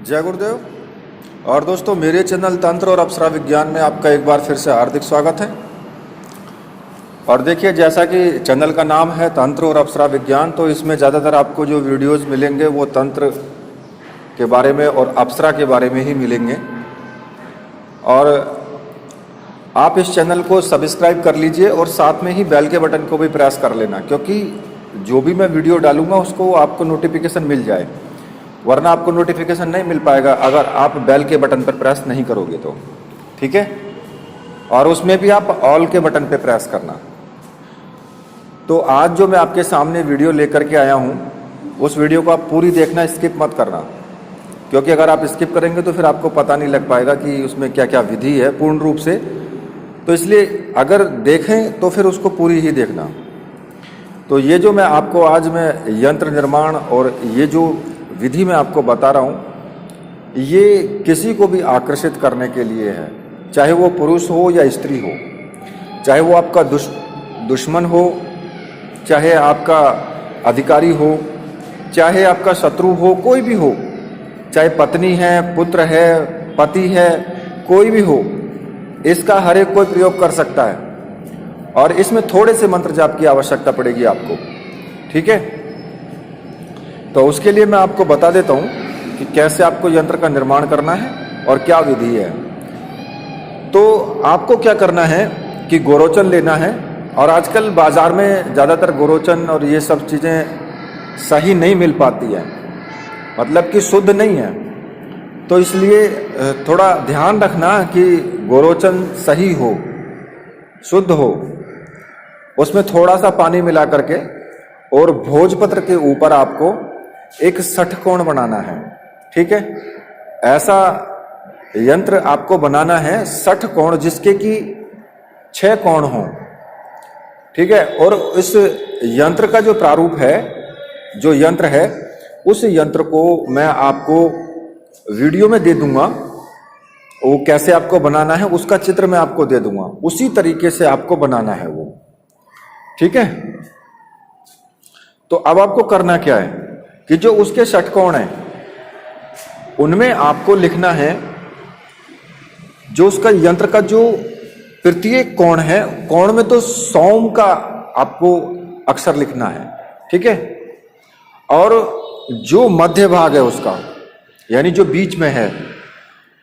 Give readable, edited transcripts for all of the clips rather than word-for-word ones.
जय गुरुदेव। और दोस्तों, मेरे चैनल तंत्र और अप्सरा विज्ञान में आपका एक बार फिर से हार्दिक स्वागत है। और देखिए, जैसा कि चैनल का नाम है तंत्र और अप्सरा विज्ञान, तो इसमें ज़्यादातर आपको जो वीडियोस मिलेंगे वो तंत्र के बारे में और अप्सरा के बारे में ही मिलेंगे। और आप इस चैनल को सब्सक्राइब कर लीजिए और साथ में ही बेल के बटन को भी प्रेस कर लेना, क्योंकि जो भी मैं वीडियो डालूंगा उसको आपको नोटिफिकेशन मिल जाए, वरना आपको नोटिफिकेशन नहीं मिल पाएगा अगर आप बेल के बटन पर प्रेस नहीं करोगे तो। ठीक है, और उसमें भी आप ऑल के बटन पे प्रेस करना। तो आज जो मैं आपके सामने वीडियो लेकर के आया हूँ, उस वीडियो को आप पूरी देखना, स्किप मत करना, क्योंकि अगर आप स्किप करेंगे तो फिर आपको पता नहीं लग पाएगा कि उसमें क्या क्या विधि है पूर्ण रूप से। तो इसलिए अगर देखें तो फिर उसको पूरी ही देखना। तो ये जो मैं आपको आज में यंत्र निर्माण और ये जो विधि मैं आपको बता रहा हूँ, ये किसी को भी आकर्षित करने के लिए है, चाहे वो पुरुष हो या स्त्री हो, चाहे वो आपका दुश्मन हो, चाहे आपका अधिकारी हो, चाहे आपका शत्रु हो, कोई भी हो, चाहे पत्नी है, पुत्र है, पति है, कोई भी हो, इसका हर एक कोई प्रयोग कर सकता है। और इसमें थोड़े से मंत्र जाप की आवश्यकता पड़ेगी आपको। ठीक है, तो उसके लिए मैं आपको बता देता हूं कि कैसे आपको यंत्र का निर्माण करना है और क्या विधि है। तो आपको क्या करना है कि गोरोचन लेना है। और आजकल बाजार में ज़्यादातर गोरोचन और ये सब चीज़ें सही नहीं मिल पाती है, मतलब कि शुद्ध नहीं है। तो इसलिए थोड़ा ध्यान रखना कि गोरोचन सही हो, शुद्ध हो। उसमें थोड़ा सा पानी मिला करके और भोजपत्र के ऊपर आपको एक षटकोण बनाना है। ठीक है, ऐसा यंत्र आपको बनाना है षटकोण, जिसके कि 6 कोण हों। ठीक है, और इस यंत्र का जो प्रारूप है, जो यंत्र है, उस यंत्र को मैं आपको वीडियो में दे दूंगा। वो कैसे आपको बनाना है उसका चित्र मैं आपको दे दूंगा, उसी तरीके से आपको बनाना है वो। ठीक है, तो अब आपको करना क्या है कि जो उसके षटकोण हैं उनमें आपको लिखना है, जो उसका यंत्र का जो प्रत्येक कोण है, कोण में तो सौम का आपको अक्षर लिखना है। ठीक है, और जो मध्य भाग है उसका, यानी जो बीच में है,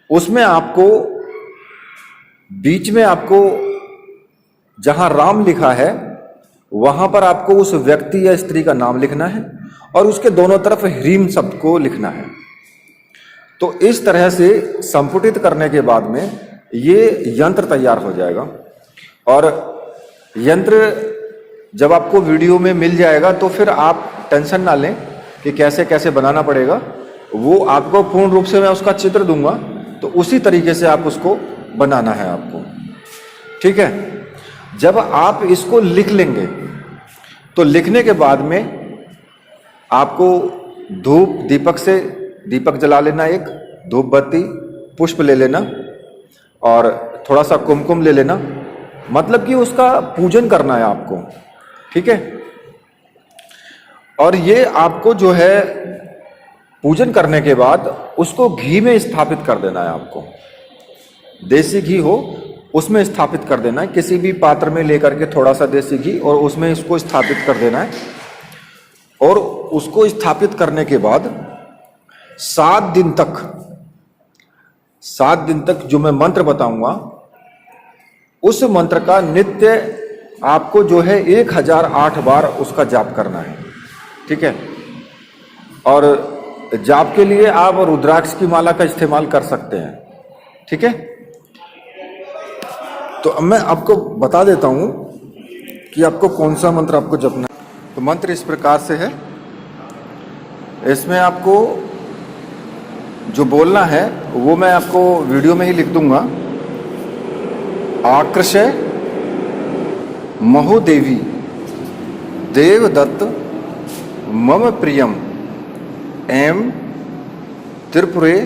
उसमें आपको बीच में आपको जहां राम लिखा है वहां पर आपको उस व्यक्ति या स्त्री का नाम लिखना है और उसके दोनों तरफ ह्रीम शब्द को लिखना है। तो इस तरह से संपुटित करने के बाद में ये यंत्र तैयार हो जाएगा। और यंत्र जब आपको वीडियो में मिल जाएगा तो फिर आप टेंशन ना लें कि कैसे कैसे बनाना पड़ेगा, वो आपको पूर्ण रूप से मैं उसका चित्र दूंगा, तो उसी तरीके से आप उसको बनाना है आपको। ठीक है, जब आप इसको लिख लेंगे तो लिखने के बाद में आपको धूप दीपक से दीपक जला लेना, एक धूप बत्ती पुष्प ले लेना और थोड़ा सा कुमकुम ले लेना, मतलब कि उसका पूजन करना है आपको। ठीक है, और ये आपको जो है पूजन करने के बाद उसको घी में स्थापित कर देना है आपको। देसी घी हो उसमें स्थापित कर देना है, किसी भी पात्र में लेकर के थोड़ा सा देसी घी और उसमें इसको स्थापित कर देना है। और उसको स्थापित करने के बाद 7 दिन तक जो मैं मंत्र बताऊंगा, उस मंत्र का नित्य आपको जो है 1008 बार उसका जाप करना है। ठीक है, और जाप के लिए आप रुद्राक्ष की माला का इस्तेमाल कर सकते हैं। ठीक है, तो अब मैं आपको बता देता हूं कि आपको कौन सा मंत्र आपको जपना है। तो मंत्र इस प्रकार से है, इसमें आपको जो बोलना है वो मैं आपको वीडियो में ही लिख दूंगा। आकृष महोदेवी देवदत्त मम प्रियम एम त्रिपुरे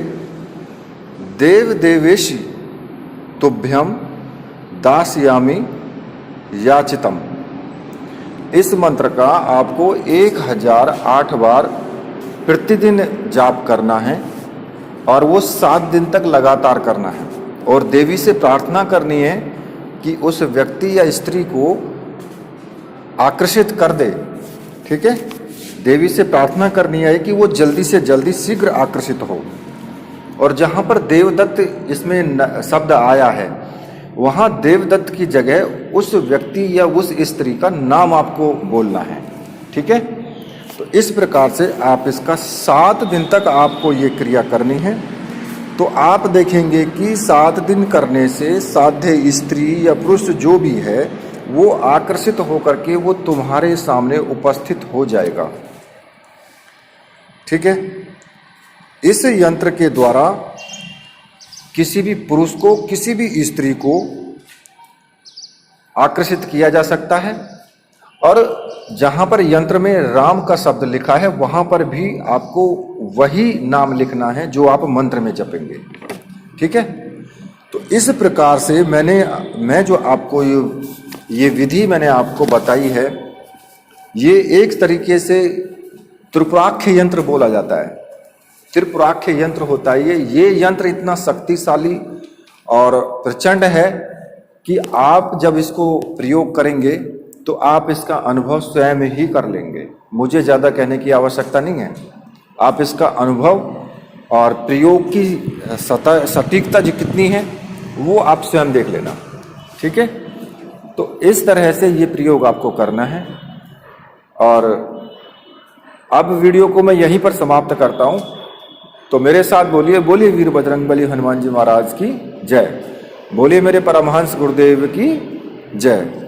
देव देवेशी तुभ्यम दास्यामि याचितम। इस मंत्र का आपको 1008 बार प्रतिदिन जाप करना है। और वो 7 दिन तक लगातार करना है। और देवी से प्रार्थना करनी है कि उस व्यक्ति या स्त्री को आकर्षित कर दे। ठीक है, देवी से प्रार्थना करनी है कि वो जल्दी से जल्दी शीघ्र आकर्षित हो। और जहाँ पर देवदत्त इसमें शब्द आया है, वहाँ देवदत्त की जगह उस व्यक्ति या उस स्त्री का नाम आपको बोलना है। ठीक है, तो इस प्रकार से आप इसका 7 दिन तक आपको ये क्रिया करनी है। तो आप देखेंगे कि 7 दिन करने से साध्य स्त्री या पुरुष जो भी है वो आकर्षित होकर के वो तुम्हारे सामने उपस्थित हो जाएगा। ठीक है, इस यंत्र के द्वारा किसी भी पुरुष को, किसी भी स्त्री को आकर्षित किया जा सकता है। और जहां पर यंत्र में राम का शब्द लिखा है वहां पर भी आपको वही नाम लिखना है जो आप मंत्र में जपेंगे। ठीक है, तो इस प्रकार से मैं जो आपको ये विधि मैंने आपको बताई है, ये एक तरीके से त्रिपुराख्य यंत्र बोला जाता है। त्रिपुराख्य यंत्र होता है ये यंत्र इतना शक्तिशाली और प्रचंड है कि आप जब इसको प्रयोग करेंगे तो आप इसका अनुभव स्वयं ही कर लेंगे। मुझे ज़्यादा कहने की आवश्यकता नहीं है। आप इसका अनुभव और प्रयोग की सटीकता जो कितनी है वो आप स्वयं देख लेना। ठीक है, तो इस तरह से ये प्रयोग आपको करना है। और अब वीडियो को मैं यहीं पर समाप्त करता हूँ। तो मेरे साथ बोलिए, बोलिए वीर बजरंगबली हनुमान जी महाराज की जय। बोलिए मेरे परमहंस गुरुदेव की जय।